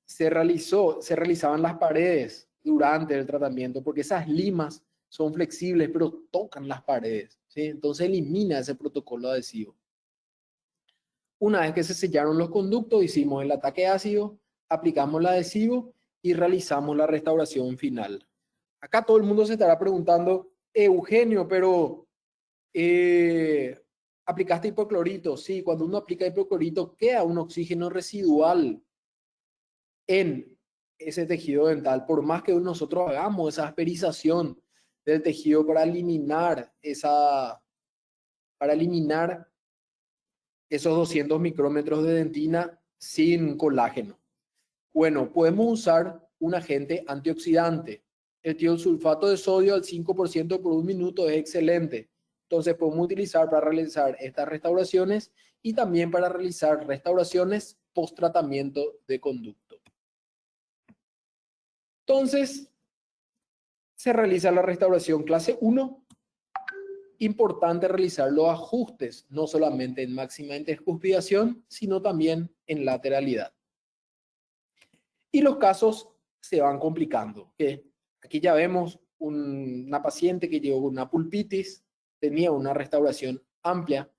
se realizaban las paredes durante el tratamiento, porque esas limas son flexibles, pero tocan las paredes, ¿sí? Entonces elimina ese protocolo adhesivo. Una vez que se sellaron los conductos, hicimos el ataque ácido, aplicamos el adhesivo y realizamos la restauración final. Acá todo el mundo se estará preguntando: Eugenio, pero ¿aplicaste hipoclorito? Sí, cuando uno aplica hipoclorito queda un oxígeno residual en ese tejido dental, por más que nosotros hagamos esa asperización del tejido para eliminar esos 200 micrómetros de dentina sin colágeno. Bueno, podemos usar un agente antioxidante. El tiosulfato de sodio al 5% por un minuto es excelente. Entonces podemos utilizar para realizar estas restauraciones y también para realizar restauraciones post tratamiento de conducto. Entonces, se realiza la restauración clase 1. Importante realizar los ajustes, no solamente en máxima intercuspidación, sino también en lateralidad. Y los casos se van complicando. Aquí ya vemos una paciente que llegó con una pulpitis, tenía una restauración amplia.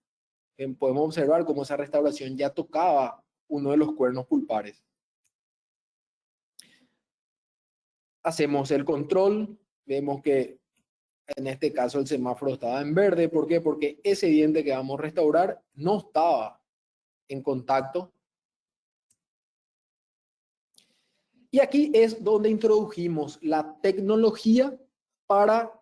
Podemos observar cómo esa restauración ya tocaba uno de los cuernos pulpares. Hacemos el control, vemos que en este caso el semáforo estaba en verde. ¿Por qué? Porque ese diente que vamos a restaurar no estaba en contacto. Y aquí es donde introdujimos la tecnología para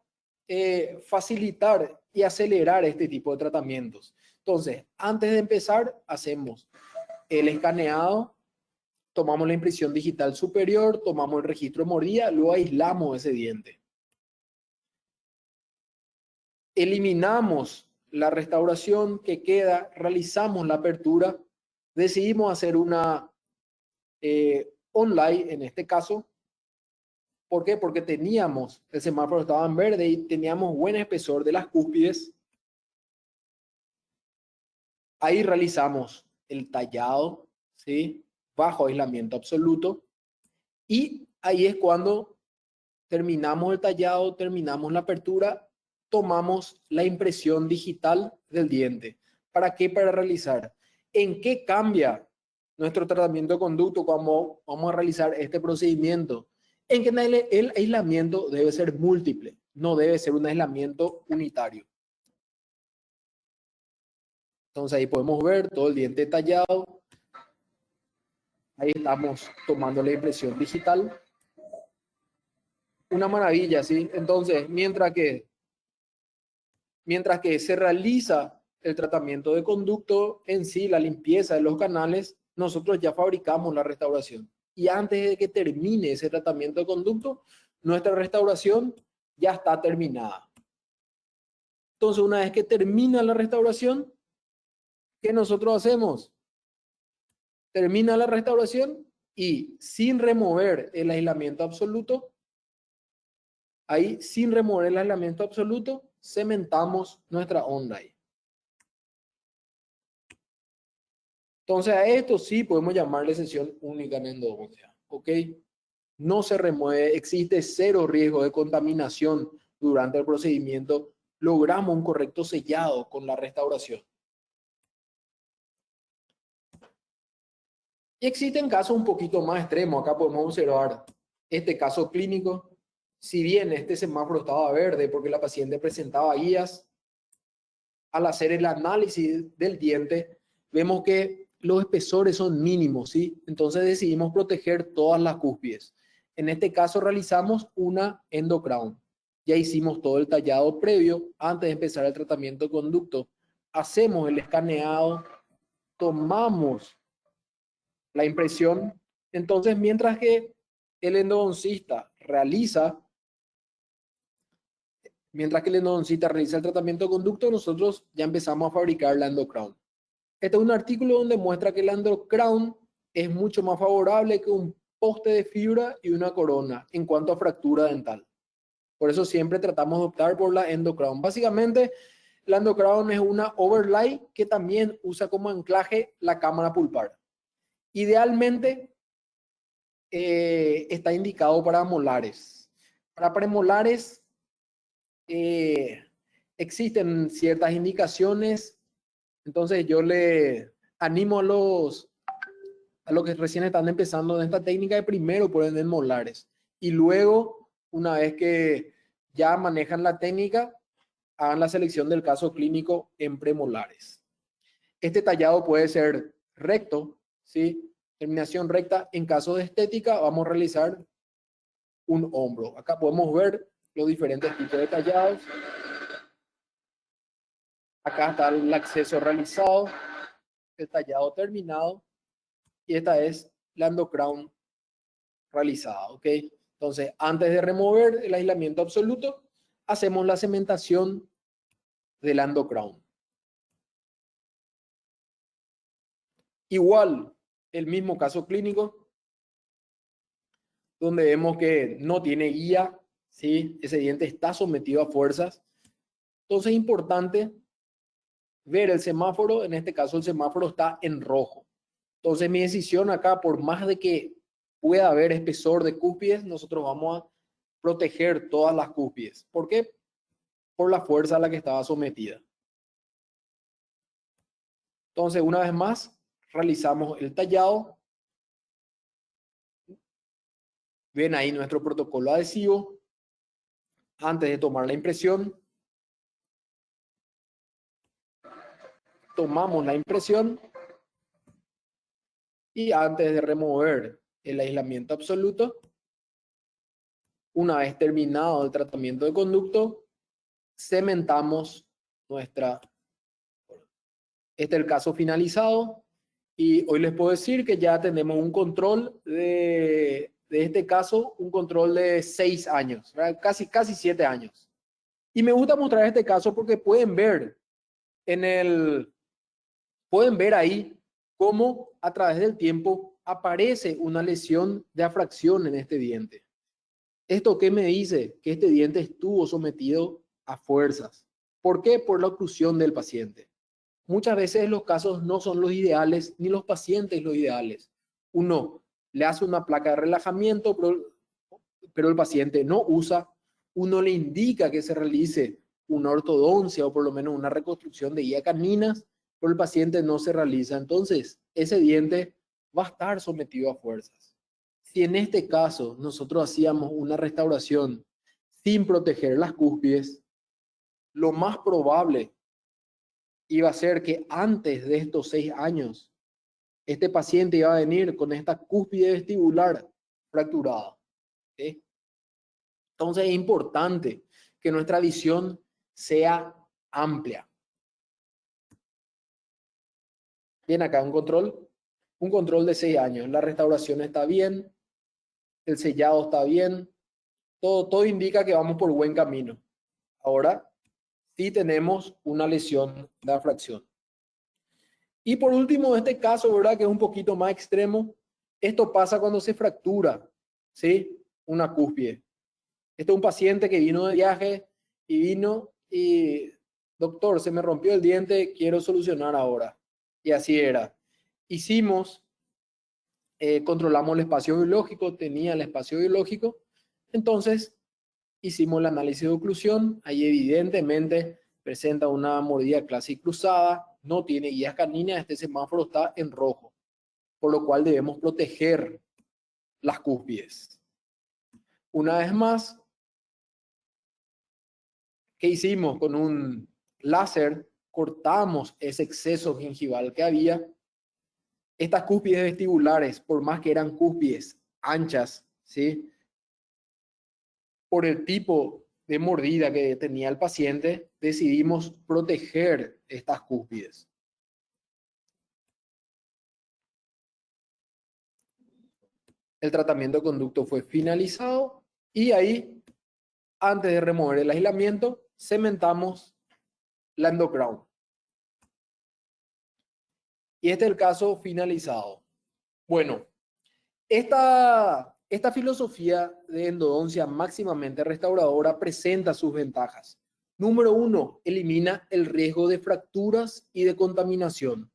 facilitar y acelerar este tipo de tratamientos. Entonces, antes de empezar, hacemos el escaneado, tomamos la impresión digital superior, tomamos el registro de mordida, luego aislamos ese diente. Eliminamos la restauración que queda, realizamos la apertura, decidimos hacer una online en este caso. ¿Por qué? Porque teníamos, el semáforo estaba en verde y teníamos buen espesor de las cúspides. Ahí realizamos el tallado, ¿sí? Bajo aislamiento absoluto. Y ahí es cuando terminamos el tallado, terminamos la apertura, tomamos la impresión digital del diente. ¿Para qué? Para realizar. ¿En qué cambia nuestro tratamiento de conducto cuando vamos a realizar este procedimiento? En que el aislamiento debe ser múltiple, no debe ser un aislamiento unitario. Entonces ahí podemos ver todo el diente tallado. Ahí estamos tomando la impresión digital. Una maravilla, ¿sí? Entonces, mientras que se realiza el tratamiento de conducto en sí, la limpieza de los canales, nosotros ya fabricamos la restauración. Y antes de que termine ese tratamiento de conducto, nuestra restauración ya está terminada. Entonces, una vez que termina la restauración, ¿qué nosotros hacemos? Termina la restauración y sin remover el aislamiento absoluto, ahí sin remover el aislamiento absoluto, cementamos nuestra onda ahí. Entonces a esto sí podemos llamarle sesión única en endodoncia, ¿ok? No se remueve, existe cero riesgo de contaminación durante el procedimiento, logramos un correcto sellado con la restauración. Y existen casos un poquito más extremos, acá podemos observar este caso clínico, si bien este semáforo estaba verde porque la paciente presentaba guías, al hacer el análisis del diente, vemos que los espesores son mínimos, ¿sí? Entonces decidimos proteger todas las cúspides. En este caso realizamos una endocrown. Ya hicimos todo el tallado previo antes de empezar el tratamiento de conducto. Hacemos el escaneado, tomamos la impresión. Entonces, mientras que el endodoncista realiza el tratamiento de conducto, nosotros ya empezamos a fabricar la endocrown. Este es un artículo donde muestra que la endocrown es mucho más favorable que un poste de fibra y una corona en cuanto a fractura dental. Por eso siempre tratamos de optar por la endocrown. Básicamente, la endocrown es una overlay que también usa como anclaje la cámara pulpar. Idealmente, está indicado para molares. Para premolares, existen ciertas indicaciones. Entonces yo le animo a los que recién están empezando en esta técnica de primero poner en molares y luego, una vez que ya manejan la técnica, hagan la selección del caso clínico en premolares. Este tallado puede ser recto, ¿sí? Terminación recta. En caso de estética vamos a realizar un hombro. Acá podemos ver los diferentes tipos de tallados. Acá está el acceso realizado, el tallado terminado y esta es la endocrown realizada, ¿ok? Entonces, antes de remover el aislamiento absoluto, hacemos la cementación del endocrown. Igual, el mismo caso clínico, donde vemos que no tiene guía, ¿sí? Ese diente está sometido a fuerzas. Entonces, es importante ver el semáforo. En este caso, el semáforo está en rojo. Entonces, mi decisión acá, por más de que pueda haber espesor de cúspides, nosotros vamos a proteger todas las cúspides. ¿Por qué? Por la fuerza a la que estaba sometida. Entonces, una vez más, realizamos el tallado. Ven ahí nuestro protocolo adhesivo. Antes de tomar la impresión, tomamos la impresión y antes de remover el aislamiento absoluto, una vez terminado el tratamiento de conducto, cementamos nuestra. Este es el caso finalizado y hoy les puedo decir que ya tenemos un control de este caso, un control de 6 años, ¿verdad? Casi 7 años. Y me gusta mostrar este caso porque pueden ver ahí cómo a través del tiempo aparece una lesión de afracción en este diente. ¿Esto qué me dice? Que este diente estuvo sometido a fuerzas. ¿Por qué? Por la oclusión del paciente. Muchas veces los casos no son los ideales, ni los pacientes los ideales. Uno le hace una placa de relajamiento, pero el paciente no usa. Uno le indica que se realice una ortodoncia o por lo menos una reconstrucción de guía caninas, pero el paciente no se realiza. Entonces, ese diente va a estar sometido a fuerzas. Si en este caso nosotros hacíamos una restauración sin proteger las cúspides, lo más probable iba a ser que antes de estos 6 años, este paciente iba a venir con esta cúspide vestibular fracturada. ¿Sí? Entonces es importante que nuestra visión sea amplia. Bien, acá un control de 6 años. La restauración está bien, el sellado está bien, todo indica que vamos por buen camino. Ahora sí tenemos una lesión de afracción. Y por último, este caso, ¿verdad? Que es un poquito más extremo. Esto pasa cuando se fractura, ¿sí? Una cúspide. Este es un paciente que vino de viaje y vino y doctor, se me rompió el diente, quiero solucionar ahora. Y así era. Hicimos, controlamos el espacio biológico, tenía el espacio biológico, entonces hicimos el análisis de oclusión, ahí evidentemente presenta una mordida clásica cruzada, no tiene guías caninas, este semáforo está en rojo, por lo cual debemos proteger las cúspides. Una vez más, ¿qué hicimos? Con un láser cortamos ese exceso gingival que había. Estas cúspides vestibulares, por más que eran cúspides anchas, ¿sí? Por el tipo de mordida que tenía el paciente, decidimos proteger estas cúspides. El tratamiento de conducto fue finalizado y ahí, antes de remover el aislamiento, cementamos la endocrown. Y este es el caso finalizado. Bueno, esta filosofía de endodoncia máximamente restauradora presenta sus ventajas. Número 1, elimina el riesgo de fracturas y de contaminación.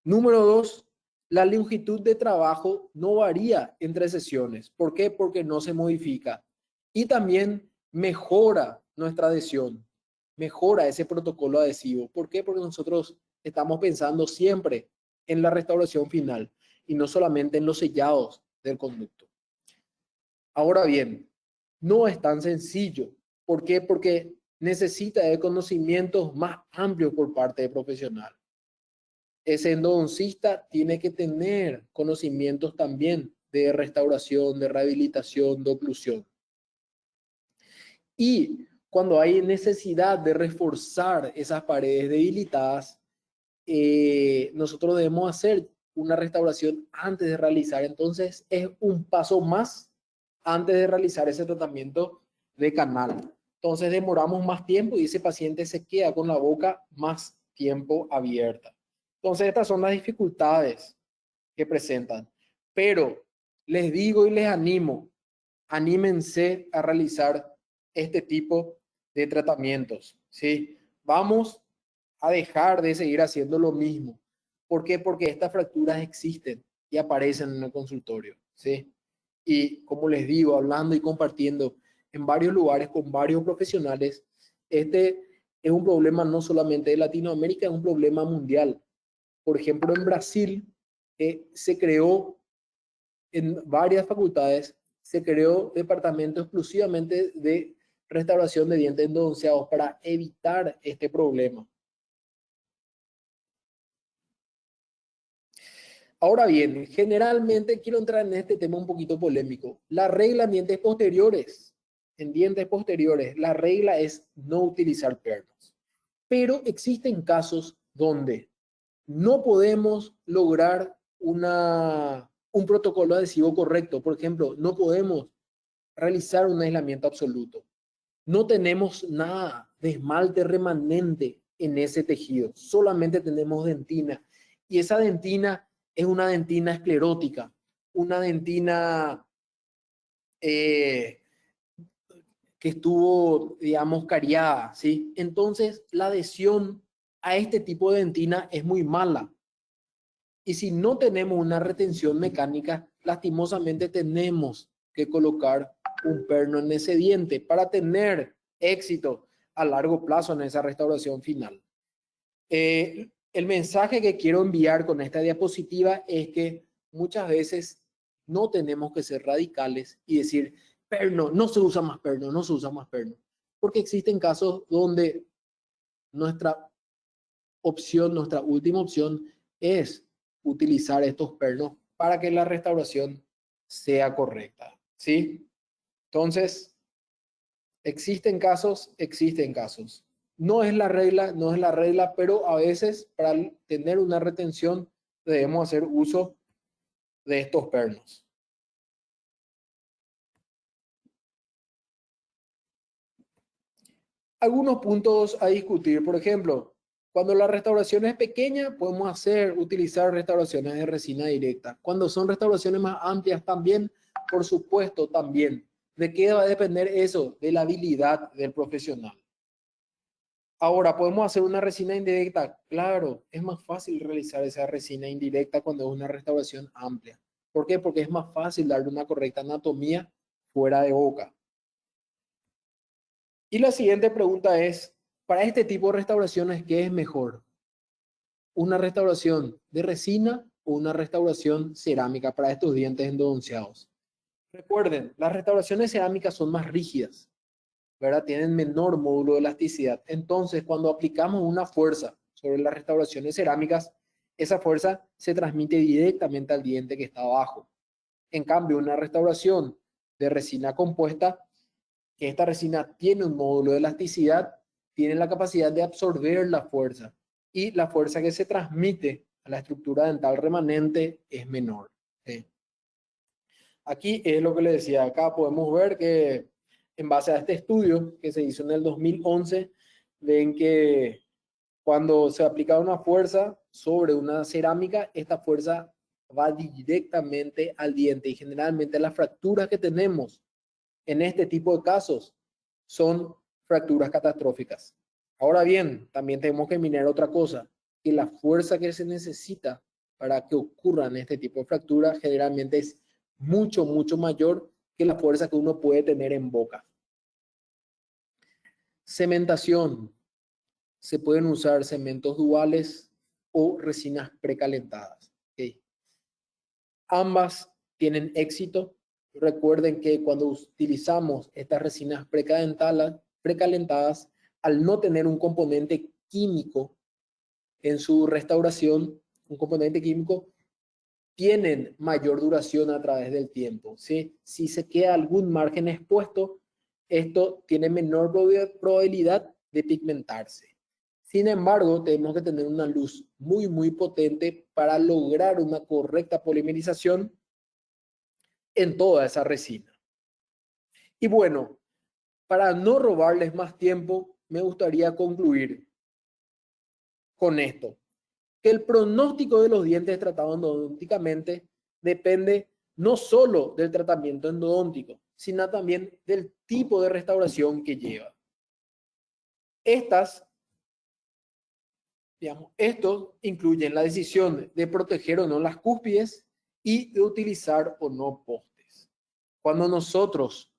Número 2, la longitud de trabajo no varía entre sesiones. ¿Por qué? Porque no se modifica. Y también mejora nuestra adhesión, mejora ese protocolo adhesivo. ¿Por qué? Porque nosotros estamos pensando siempre en la restauración final y no solamente en los sellados del conducto. Ahora bien, no es tan sencillo. ¿Por qué? Porque necesita de conocimientos más amplios por parte del profesional. Ese endodoncista tiene que tener conocimientos también de restauración, de rehabilitación, de oclusión. Y cuando hay necesidad de reforzar esas paredes debilitadas, nosotros debemos hacer una restauración antes de realizar. Entonces es un paso más antes de realizar ese tratamiento de canal. Entonces demoramos más tiempo y ese paciente se queda con la boca más tiempo abierta. Entonces estas son las dificultades que presentan. Pero les digo y les animo, anímense a realizar este tipo de tratamientos, ¿sí? Vamos a dejar de seguir haciendo lo mismo. ¿Por qué? Porque estas fracturas existen y aparecen en el consultorio, ¿sí? Y como les digo, hablando y compartiendo en varios lugares con varios profesionales, este es un problema no solamente de Latinoamérica, es un problema mundial. Por ejemplo, en Brasil se creó en varias facultades, se creó departamento exclusivamente de restauración de dientes endodonceados para evitar este problema. Ahora bien, generalmente quiero entrar en este tema un poquito polémico. La regla en dientes posteriores, la regla es no utilizar pernos. Pero existen casos donde no podemos lograr un protocolo adhesivo correcto. Por ejemplo, no podemos realizar un aislamiento absoluto. No tenemos nada de esmalte remanente en ese tejido, solamente tenemos dentina. Y esa dentina es una dentina esclerótica, una dentina eh, que estuvo, digamos, cariada, ¿sí? Entonces, la adhesión a este tipo de dentina es muy mala. Y si no tenemos una retención mecánica, lastimosamente tenemos que colocar un perno en ese diente para tener éxito a largo plazo en esa restauración final. El mensaje que quiero enviar con esta diapositiva es que muchas veces no tenemos que ser radicales y decir, perno, no se usa más perno, no se usa más perno. Porque existen casos donde nuestra opción, nuestra última opción es utilizar estos pernos para que la restauración sea correcta, ¿sí? Entonces, existen casos. No es la regla, no es la regla, pero a veces para tener una retención debemos hacer uso de estos pernos. Algunos puntos a discutir, por ejemplo, cuando la restauración es pequeña, podemos utilizar restauraciones de resina directa. Cuando son restauraciones más amplias también, por supuesto, también. ¿De qué va a depender eso? De la habilidad del profesional. Ahora, ¿podemos hacer una resina indirecta? Claro, es más fácil realizar esa resina indirecta cuando es una restauración amplia. ¿Por qué? Porque es más fácil darle una correcta anatomía fuera de boca. Y la siguiente pregunta es, para este tipo de restauraciones, ¿qué es mejor? ¿Una restauración de resina o una restauración cerámica para estos dientes endodonciados? Recuerden, las restauraciones cerámicas son más rígidas, ¿verdad? Tienen menor módulo de elasticidad. Entonces, cuando aplicamos una fuerza sobre las restauraciones cerámicas, esa fuerza se transmite directamente al diente que está abajo. En cambio, una restauración de resina compuesta, que esta resina tiene un módulo de elasticidad, tiene la capacidad de absorber la fuerza y la fuerza que se transmite a la estructura dental remanente es menor. ¿Sí? Aquí es lo que les decía, acá podemos ver que en base a este estudio que se hizo en el 2011, ven que cuando se aplica una fuerza sobre una cerámica, esta fuerza va directamente al diente y generalmente las fracturas que tenemos en este tipo de casos son fracturas catastróficas. Ahora bien, también tenemos que mirar otra cosa, que la fuerza que se necesita para que ocurran este tipo de fracturas generalmente es mucho, mucho mayor que la fuerza que uno puede tener en boca. Cementación. Se pueden usar cementos duales o resinas precalentadas. ¿Okay? Ambas tienen éxito. Recuerden que cuando utilizamos estas resinas precalentadas, al no tener un componente químico en su restauración, un componente químico, tienen mayor duración a través del tiempo. ¿Sí? Si se queda algún margen expuesto, esto tiene menor probabilidad de pigmentarse. Sin embargo, tenemos que tener una luz muy, muy potente para lograr una correcta polimerización en toda esa resina. Y bueno, para no robarles más tiempo, me gustaría concluir con esto, que el pronóstico de los dientes tratados endodónticamente depende no solo del tratamiento endodóntico, sino también del tipo de restauración que lleva. Estos incluyen la decisión de proteger o no las cúspides y de utilizar o no postes. Cuando nosotros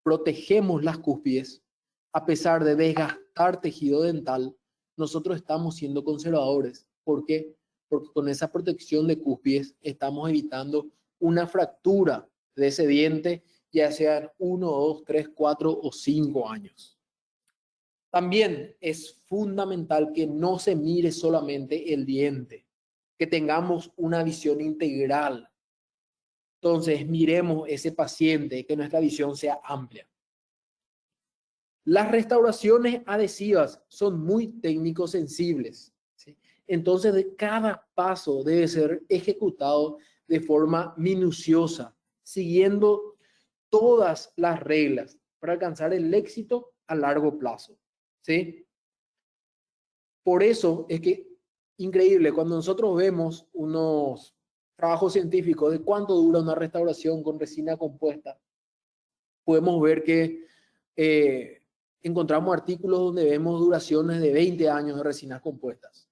protegemos las cúspides, a pesar de desgastar tejido dental, nosotros estamos siendo conservadores. ¿Por qué? Porque con esa protección de cúspides estamos evitando una fractura de ese diente, ya sean 1, 2, 3, 4 o 5 años. También es fundamental que no se mire solamente el diente, que tengamos una visión integral. Entonces, miremos ese paciente, que nuestra visión sea amplia. Las restauraciones adhesivas son muy técnico sensibles, ¿sí? Entonces, cada paso debe ser ejecutado de forma minuciosa, siguiendo todas las reglas para alcanzar el éxito a largo plazo, ¿sí? Por eso es que, increíble, cuando nosotros vemos unos trabajos científicos de cuánto dura una restauración con resina compuesta, podemos ver que encontramos artículos donde vemos duraciones de 20 años de resinas compuestas.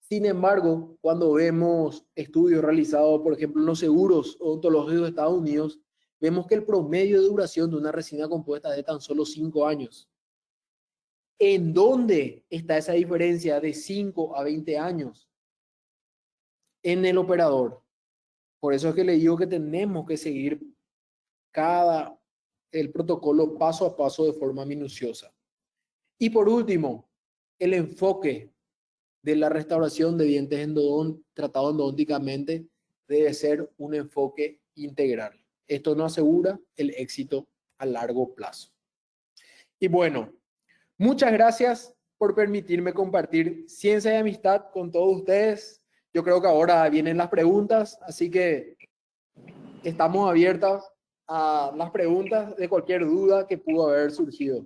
Sin embargo, cuando vemos estudios realizados, por ejemplo, en los seguros odontológicos de Estados Unidos, vemos que el promedio de duración de una resina compuesta es de tan solo 5 años. ¿En dónde está esa diferencia de 5 a 20 años? En el operador. Por eso es que le digo que tenemos que seguir el protocolo paso a paso de forma minuciosa. Y por último, el enfoque de la restauración de dientes tratados endodónticamente debe ser un enfoque integral. Esto nos asegura el éxito a largo plazo. Y bueno, muchas gracias por permitirme compartir ciencia y amistad con todos ustedes. Yo creo que ahora vienen las preguntas, así que estamos abiertos a las preguntas de cualquier duda que pudo haber surgido.